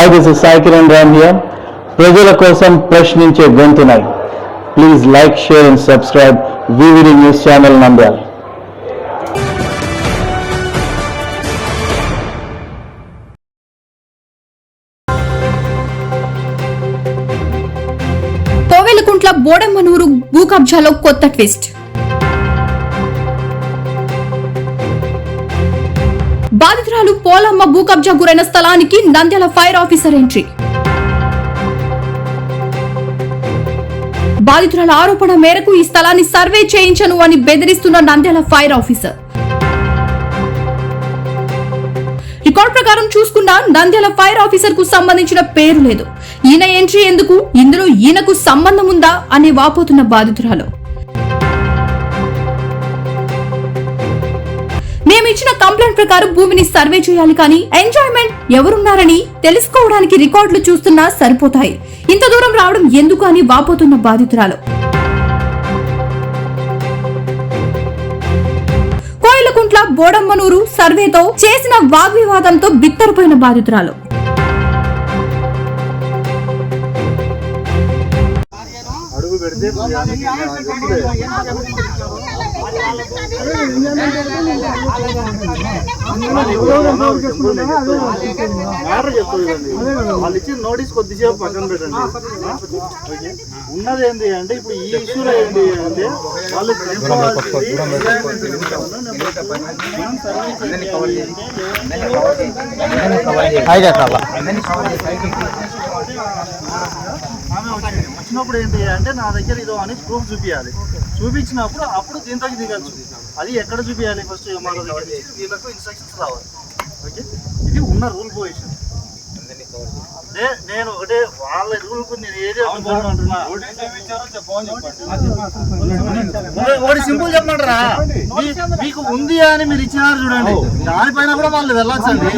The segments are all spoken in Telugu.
Hi, this is Sai Kiran Ram here. ప్రజల కోసం ప్రశ్నించే గొంతునై. Please like, share and subscribe VVD News Channel Nandyal. Kovelakuntla బోడమ్మనూరు భూ కబ్జాలో కొత్త ట్విస్ట్. బాధితురాలు పోలమ్మ భూ కబ్జా గురైన స్థలానికి నంద్యాల ఫైర్ ఆఫీసర్ ఎంట్రీ. బాధితురాల ఆరోపణ మేరకు ఈ స్థలాన్ని సర్వే చేయించను అని బెదిరిస్తున్న నంద్యాల ఫైర్ ఆఫీసర్. రికార్డ్ ప్రకారం చూసుకున్న నంద్యాల ఫైర్ ఆఫీసర్ కు సంబంధించిన పేరు లేదు. ఈయన ఎంట్రీ ఎందుకు, ఇందులో ఈయనకు సంబంధం ఉందా అని వాపోతున్న బాధితురాలు. మేమిచ్చిన కంప్లైంట్ ప్రకారం భూమిని సర్వే చేయాలి, కానీ ఎంజాయ్మెంట్ ఎవరున్నారని తెలుసుకోవడానికి రికార్డులు చూస్తున్నా సరిపోతాయి. ఇంత దూరం రావడం ఎందుకు అని వాపోతున్న బాధితురాలు. కోయిలకుంట్ల బోడమ్మనూరు సర్వేతో చేసిన వాగ్వివాదంతో బిత్తరపోయిన బాధితురాలు. వాళ్ళు ఇచ్చిన నోటీస్ కొద్దిసేపు పక్కన పెట్టండి. ఉన్నది ఏంటి అంటే ఇప్పుడు ఈ ఇష్యూలో ఏంటి అంటే వాళ్ళు వచ్చినప్పుడు ఏంటి అంటే నా దగ్గర ఇదో అని ప్రూఫ్ చూపించాలి. చూపించినప్పుడు అప్పుడు దీంట్లోకి దిగచ్చు. అది ఎక్కడ చూపించాలి? ఫస్ట్ ఎంఆర్ఓ దగ్గర వీళ్ళకు ఇన్స్ట్రక్షన్స్ రావాలి. ఓకే, ఇది ఉన్న రూల్ పొజిషన్. నేను ఒకటే వాళ్ళ రూల్కు నేను ఏది అంటున్నా, ఒకటి సింపుల్ చెప్పమంటారా? మీకు ఉంది అని మీరు ఇచ్చినారు చూడండి, దానిపైన కూడా వాళ్ళు వెళ్ళొచ్చండి.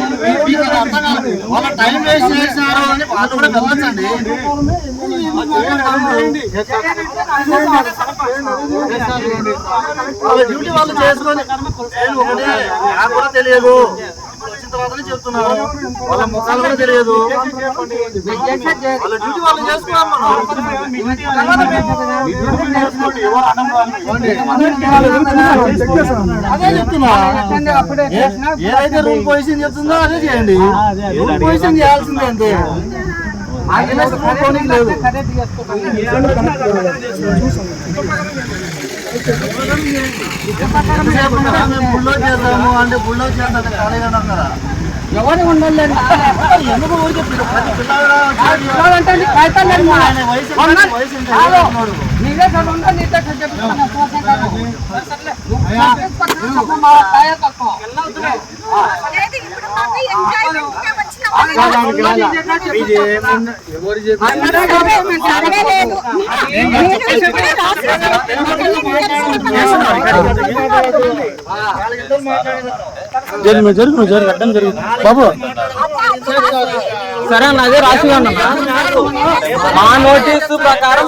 మీకు అర్థం కాదు, వాళ్ళ టైం వేస్ట్ చేసినారు అని వాళ్ళు కూడా వెళ్ళొచ్చండి. వాళ్ళ డ్యూటీ వాళ్ళు చేసుకొని ఒకటి నాకు కూడా తెలియదు, వచ్చిన తర్వాతనే చెప్తున్నారు. వాళ్ళ ముఖాలు కూడా తెలియదు. వాళ్ళ డ్యూటీ వాళ్ళు చేసుకున్నాం. అదే చెప్తున్నా, ఏదైతే రూల్ పొజిషన్ చెప్తుందో అదే చేయండి. రూల్ పొజిషన్ చేయాల్సిందే అంతే. లేదు బుల్డోజ్ చేద్దాము అంటే బుల్డోజ్ చేద్దాం ఖాళీగా ఉన్నాం కదా. ఎవరు ఉండాలి ఎందుకు ఊరికి బాబు సరే అన్న, అదే రాసి అన్నా మా నోటీసు ప్రకారం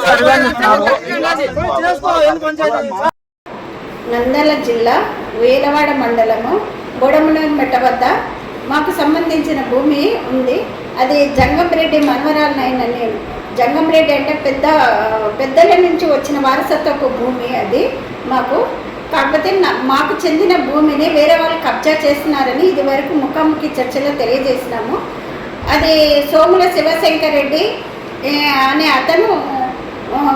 నంద్యాల జిల్లా వేలవాడ మండలము బోడమ్మనూరు మెట్ట వద్ద మాకు సంబంధించిన భూమి ఉంది. అది జంగంరెడ్డి మనవరాలనైనా నేను. జంగంరెడ్డి అంటే పెద్దల నుంచి వచ్చిన వారసత్వపు భూమి అది మాకు. కాకపోతే మాకు చెందిన భూమిని వేరే వాళ్ళు కబ్జా చేస్తున్నారని ఇది వరకు ముఖాముఖి చర్చలో తెలియజేసినాము. అది సోముల శివశంకర్ రెడ్డి అనే అతను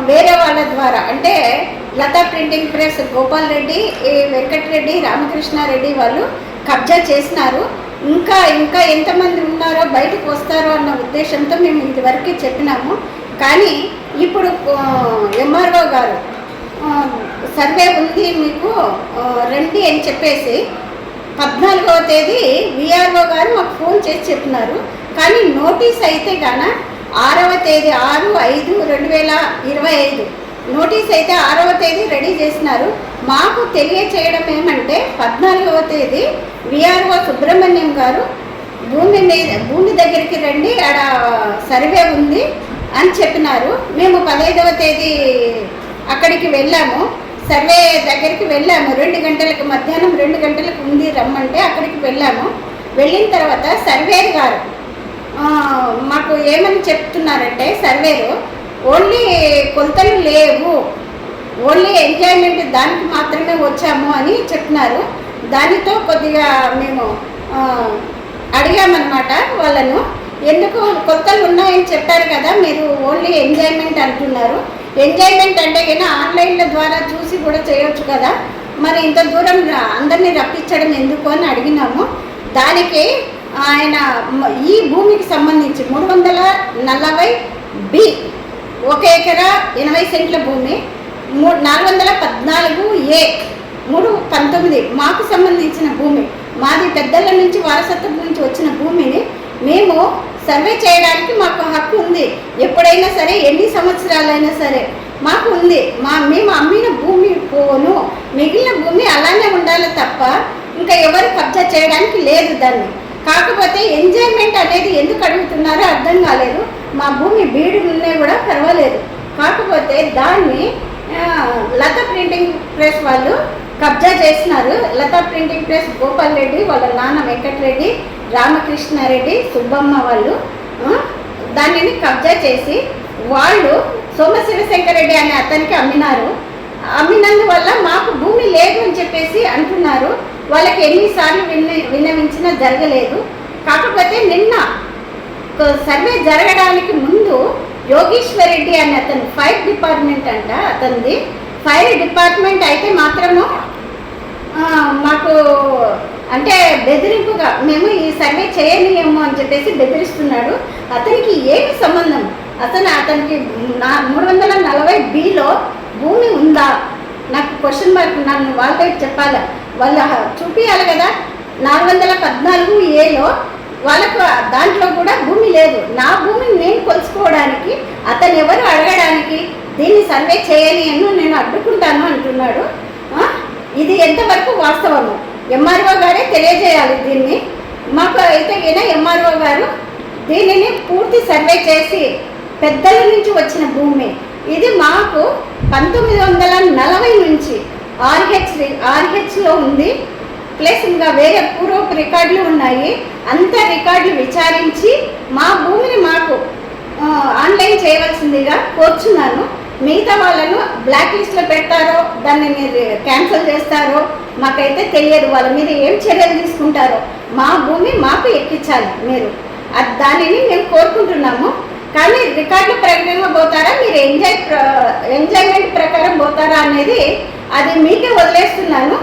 వేరే వాళ్ళ ద్వారా, అంటే లతా ప్రింటింగ్ ప్రెస్ గోపాల్ రెడ్డి, వెంకటరెడ్డి, రామకృష్ణారెడ్డి వాళ్ళు కబ్జా చేసినారు. ఇంకా ఎంతమంది ఉన్నారో బయటకు వస్తారో అన్న ఉద్దేశంతో మేము ఇదివరకే చెప్పినాము. కానీ ఇప్పుడు ఎంఆర్ఓ గారు సర్వే ఉంది మీకు రండి అని చెప్పేసి 14వ తేదీ విఆర్ఓ గారు మాకు ఫోన్ చేసి చెప్పినారు. కానీ నోటీస్ అయితే గాన 6వ తేదీ 6/5/2025 నోటీస్ అయితే 6వ తేదీ రెడీ చేసినారు. మాకు తెలియచేయడం ఏమంటే 14వ తేదీ విఆర్ఓ సుబ్రహ్మణ్యం గారు భూమి దగ్గరికి రండి, ఆడ సర్వే ఉంది అని చెప్పినారు. మేము 15వ తేదీ అక్కడికి వెళ్ళాము, సర్వే దగ్గరికి వెళ్ళాము. 2 గంటలకు మధ్యాహ్నం 2 గంటలకు ఉంది రమ్మంటే అక్కడికి వెళ్ళాము. వెళ్ళిన తర్వాత సర్వేర్ గారు మాకు ఏమని చెప్తున్నారంటే సర్వేలో ఓన్లీ కొలతలు లేవు, ఓన్లీ ఎంజాయ్మెంట్ దానికి మాత్రమే వచ్చాము అని చెప్తున్నారు. దానితో కొద్దిగా మేము అడిగామన్నమాట వాళ్ళను, ఎందుకు కొలతలు ఉన్నాయని చెప్పారు కదా, మీరు ఓన్లీ ఎంజాయ్మెంట్ అంటున్నారు, ఎంజాయ్మెంట్ అంటే కన్నా ఆన్లైన్ల ద్వారా చూసి కూడా చేయొచ్చు కదా, మరి ఇంత దూరం అందరినీ రప్పించడం ఎందుకు అని అడిగినాము. దానికి ఆయన ఈ భూమికి సంబంధించి 340 B 1 ఎకరా 80 సెంట్ల భూమి, 414 A 319 మాకు సంబంధించిన భూమి, మాది పెద్దల నుంచి వారసత్వం నుంచి వచ్చిన భూమిని మేము సర్వే చేయడానికి మాకు హక్కు ఉంది. ఎప్పుడైనా సరే, ఎన్ని సంవత్సరాలైనా సరే మాకు ఉంది. మేము అమ్మిన భూమి పోను, మిగిలిన భూమి అలానే ఉండాలి తప్ప ఇంకా ఎవరు కబ్జా చేయడానికి లేదు దాన్ని. కాకపోతే ఎంజాయ్మెంట్ అనేది ఎందుకు అడుగుతున్నారో అర్థం కాలేదు. మా భూమి బీడులున్నా కూడా పర్వాలేదు, కాకపోతే దాన్ని లతా ప్రింటింగ్ ప్రెస్ వాళ్ళు కబ్జా చేసినారు. లతా ప్రింటింగ్ ప్రెస్ గోపాల్ రెడ్డి, వాళ్ళ నాన్న వెంకటరెడ్డి, రామకృష్ణారెడ్డి, సుబ్బమ్మ వాళ్ళు దానిని కబ్జా చేసి వాళ్ళు సోమశివశంకర్ రెడ్డి అనే అతనికి అమ్మినారు. అమ్మినందువల్ల మాకు భూమి లేదు అని చెప్పేసి అంటున్నారు. వాళ్ళకి ఎన్నిసార్లు విన్నవించినా జరగలేదు. కాకపోతే నిన్న సర్వే జరగడానికి ముందు యోగేశ్వర్ రెడ్డి అనే అతను ఫైర్ డిపార్ట్మెంట్ అంట, అతనిది ఫైర్ డిపార్ట్మెంట్ అయితే మాత్రము మాకు అంటే బెదిరింపుగా మేము ఈ సర్వే చేయనీయము అని చెప్పేసి బెదిరిస్తున్నాడు. అతనికి ఏమి సంబంధం? అతనికి 340 Bలో భూమి ఉందా? నాకు క్వశ్చన్ మార్క్. నన్ను వాళ్ళతో చెప్పాలి, వాళ్ళ చూపించాలి కదా. 414 Aలో వాళ్ళకు దాంట్లో కూడా భూమి లేదు. నా భూమిని నేను కొలుసుకోవడానికి అతను ఎవరు అడగడానికి దీన్ని సర్వే చేయని అని నేను అడ్డుకుంటాను అంటున్నాడు. ఇది ఎంతవరకు వాస్తవము ఎంఆర్ఓ గారే తెలియజేయాలి దీన్ని. మాకు అయితే ఎంఆర్ఓ గారు దీనిని పూర్తి సర్వే చేసి, పెద్దల నుంచి వచ్చిన భూమి ఇది మాకు 1940 నుంచి ఆర్హెచ్లో ఉంది. ప్లస్ ఇంకా వేరే పూర్వపు రికార్డులు ఉన్నాయి. అంత రికార్డులు విచారించి మా భూమిని మాకు ఆన్లైన్ చేయవలసిందిగా కోరుచున్నాను. మిగతా వాళ్ళను బ్లాక్ లిస్ట్లో పెడతారో, దాన్ని మీరు క్యాన్సిల్ చేస్తారో మాకైతే తెలియదు. వాళ్ళ మీద ఏం చర్యలు తీసుకుంటారో మా భూమి మాకు ఎక్కించాలి మీరు, దానిని మేము కోరుకుంటున్నాము. కానీ రికార్డుల ప్రకారంగా పోతారా, మీరు ఎంజాయ్మెంట్ ప్రకారం పోతారా అనేది అది మీకే వదిలేస్తున్నాను.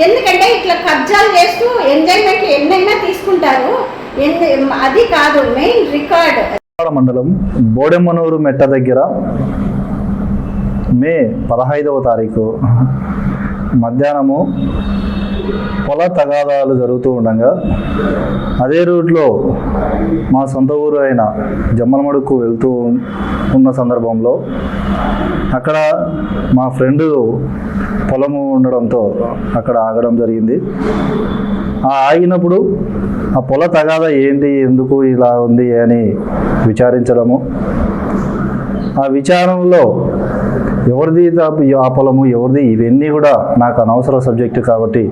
ఎందుకంటే ఇట్లా కబ్జాలు చేస్తూ ఎంజాయ్మెంట్ ఎన్నైనా తీసుకుంటారు, అది కాదు మెయిన్ రికార్డ్. మండలం బోడెమ్మనూరు మెట్ట దగ్గర మే 15వ తారీఖు మధ్యాహ్నము పొల తగాదాలు జరుగుతూ ఉండగా అదే రూట్లో మా సొంత ఊరు అయిన జమ్మలమడుకు వెళ్తూ ఉన్న సందర్భంలో అక్కడ మా ఫ్రెండ్ పొలము ఉండడంతో అక్కడ ఆగడం జరిగింది. ఆగినప్పుడు ఆ పొల తగాదా ఏంటి, ఎందుకు ఇలా ఉంది అని విచారించడము, ఆ విచారణలో ఎవరిది ఆ పొలము, ఎవరిది, ఇవన్నీ కూడా నాకు అనవసర సబ్జెక్టు కాబట్టి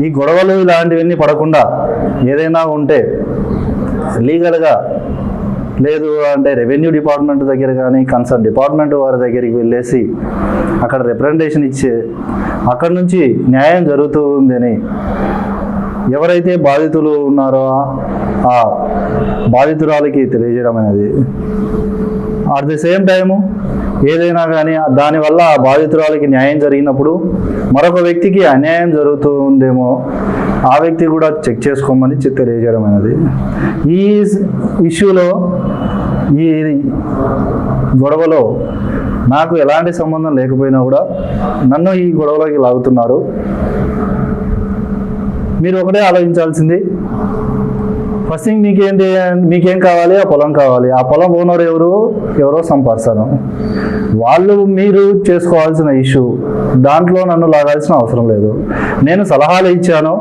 ఈ గొడవలు ఇలాంటివన్నీ పడకుండా ఏదైనా ఉంటే లీగల్గా, లేదు అంటే రెవెన్యూ డిపార్ట్మెంట్ దగ్గర కానీ కన్సర్న్ డిపార్ట్మెంట్ వారి దగ్గరికి వెళ్ళేసి అక్కడ రిప్రజెంటేషన్ ఇచ్చే అక్కడ నుంచి న్యాయం జరుగుతుందని ఎవరైతే బాధితులు ఉన్నారో ఆ బాధితురాలకి తెలియజేయడం అనేది, అట్ ది సేమ్ టైము ఏదైనా కానీ దానివల్ల ఆ బాధితురాలకి న్యాయం జరిగినప్పుడు మరొక వ్యక్తికి అన్యాయం జరుగుతుందేమో ఆ వ్యక్తి కూడా చెక్ చేసుకోమని తెలియజేయడం అనేది. ఈ ఇష్యూలో, ఈ గొడవలో నాకు ఎలాంటి సంబంధం లేకపోయినా కూడా నన్ను ఈ గొడవలోకి లాగుతున్నారు. మీరు ఒకటే ఆలోచించాల్సింది, ఫస్ట్ థింగ్ మీకేం కావాలి? ఆ పొలం కావాలి. ఆ పొలం ఓనర్ ఎవరో సమ్ పర్సన్, వాళ్ళు మీరు చేసుకోవాల్సిన ఇష్యూ, దాంట్లో నన్ను లాగాల్సిన అవసరం లేదు. నేను సలహాలు ఇచ్చాను,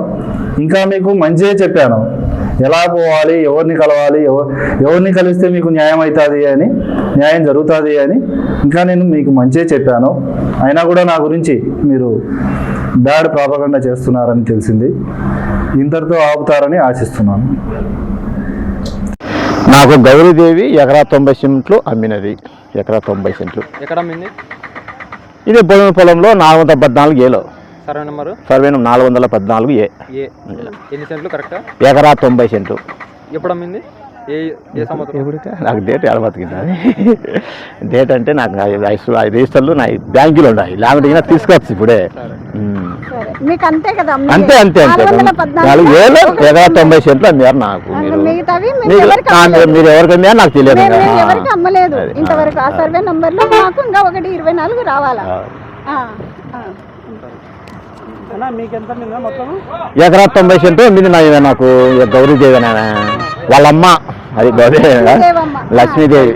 ఇంకా మీకు మంచిగా చెప్పాను, ఎలా పోవాలి, ఎవరిని కలవాలి, ఎవరిని కలిస్తే మీకు న్యాయం అవుతుంది అని, న్యాయం జరుగుతుంది అని ఇంకా నేను మీకు మంచిగా చెప్పాను. అయినా కూడా నా గురించి మీరు బ్యాడ్ ప్రాపగండా చేస్తున్నారని తెలిసింది. ఇంతటితో ఆపుతారని ఆశిస్తున్నాను. నాకు గౌరీదేవి ఎకరా 90 సెంట్లు అమ్మినది. ఎకరా 90 సెంట్లు. ఎక్కడ అమ్మింది? ఇది పొలంలో 414 ఏలో. Survey number? సర్వే 414 ఏ. ఎన్ని సెంట్లు కరెక్ట్? ఎకరా 90 సెంట్లు. ఎప్పుడు అమ్మింది? ఏ సంవత్సరం? నాకు డేట్ ఎలా బతికింది? డేట్ అంటే నాకు రిజిస్టర్లు నా బ్యాంకులో ఉన్నాయి, లేకపోతే తీసుకోవచ్చు ఇప్పుడే. మీకు అంతే కదా? అంతే అంతే అంతే 4 ఏళ్ళు ఎకరా 90 సెంట్లు అమ్మారు నాకు. మీరు ఎవరికి అమ్మారు నాకు తెలియదు. ఎవరికి అమ్మలేదు ఇంతవరకు. ఆ సర్వే నంబర్లో మాకు ఇంకా 1/24 రావాలా? ఎకరా 90 సెంట్లు అమ్మింది నాకు గౌరీదేవి వాళ్ళమ్మ. అది గౌరీదేవి, లక్ష్మీదేవి,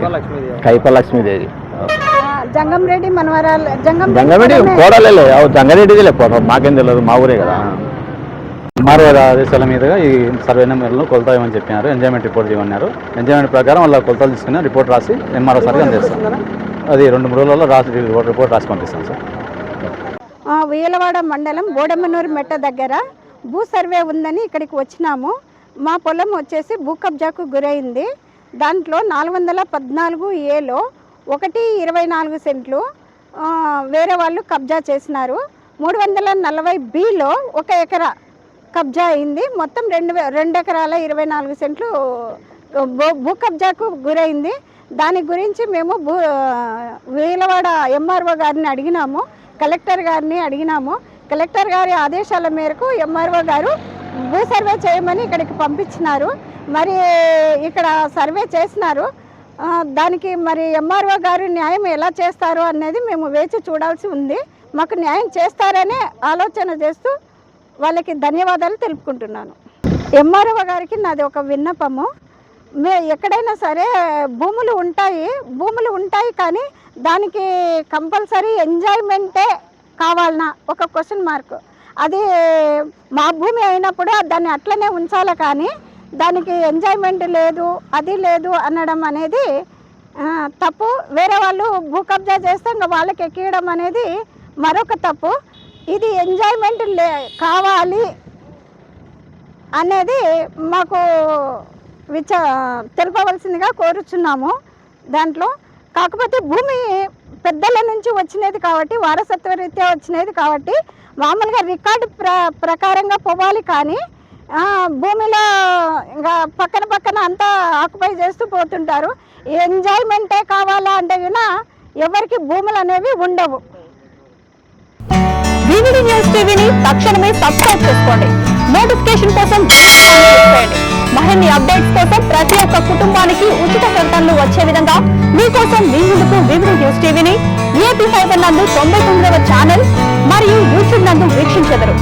కైప లక్ష్మీదేవి. జంగంరెడ్డి మనవరాలు. జంగంరెడ్డి కోడలే, జంగారెడ్డిదే లేకపోతే మాకేం తెలియదు, మా ఊరే కదా. ఎంఆర్ఓ ఆదేశాల మీదుగా ఈ సర్వే నెంబర్లను కొలత ఇవ్వమని చెప్పినారు. Enjoyment report ఇవ్వన్నారు. ఎంజాయ్మెంట్ ప్రకారం వాళ్ళ కొలతలు తీసుకుని రిపోర్ట్ రాసి ఎంఆర్ఓ సార్కి అందిస్తాం. అది 2-3 రోజుల్లో రిపోర్ట్ రాసి పంపిస్తాం సార్. ఉయ్యలవాడ మండలం బోడమనూరు మెట్ట దగ్గర భూ సర్వే ఉందని ఇక్కడికి వచ్చినాము. మా పొలం వచ్చేసి భూ కబ్జాకు గురైంది. దాంట్లో 414 ఏలో 1/24 సెంట్లు వేరే వాళ్ళు కబ్జా చేసినారు. 340 బిలో 1 ఎకరా కబ్జా అయింది. మొత్తం 2 ఎకరాల 24 సెంట్లు భూ కబ్జాకు గురైంది. దాని గురించి మేము వేలవాడ ఎంఆర్ఓ గారిని అడిగినాము, కలెక్టర్ గారిని అడిగినాము. కలెక్టర్ గారి ఆదేశాల మేరకు ఎంఆర్ఓ గారు భూ సర్వే చేయమని ఇక్కడికి పంపించినారు. మరి ఇక్కడ సర్వే చేసినారు. దానికి మరి ఎంఆర్ఓ గారు న్యాయం ఎలా చేస్తారు అనేది మేము వేచి చూడాల్సి ఉంది. మాకు న్యాయం చేస్తారనే ఆలోచన చేస్తూ వాళ్ళకి ధన్యవాదాలు తెలుపుకుంటున్నాను. ఎంఆర్ఓ గారికి నాది ఒక విన్నపము. ఎక్కడైనా సరే భూములు ఉంటాయి కానీ దానికి కంపల్సరీ ఎంజాయ్మెంటే కావాలన్నా ఒక క్వశ్చన్ మార్క్. అది మా భూమి అయినప్పుడు దాన్ని అట్లనే ఉంచాలి, కానీ దానికి ఎంజాయ్మెంట్ లేదు, అది లేదు అనడం అనేది తప్పు. వేరే వాళ్ళు భూ కబ్జా చేస్తే ఇంకా వాళ్ళకి ఎక్కియడం అనేది మరొక తప్పు. ఇది ఎంజాయ్మెంట్ కావాలి అనేది మాకు తెలుపవలసిందిగా కోరుచున్నాము. దాంట్లో కాకపోతే భూమి పెద్దల నుంచి వచ్చినది కాబట్టి, వారసత్వ రీత్యా వచ్చినది కాబట్టి మామూలుగా రికార్డు ప్రకారంగా పోవాలి, కానీ భూమిలో ఇంకా పక్కన అంతా ఆక్యుపై చేస్తూ పోతుంటారు. ఎంజాయ్మెంటే కావాలా అంటే కూడా ఎవరికి భూములు అనేవి ఉండవు. వివిడి న్యూస్ టీవీని తక్షణమే సబ్స్క్రైబ్ చేసుకోండి. నోటిఫికేషన్ కోసం మరిన్ని అప్డేట్స్ కోసం ప్రతి ఒక్క కుటుంబానికి ఉచిత ప్రకటనలు వచ్చే విధంగా మీకోసం మీ ముందుకు వివిడి న్యూస్ టీవీని ఏపీ 5 నందు 99వ ఛానల్ మరియు యూట్యూబ్ నందు వీక్షించెదరు.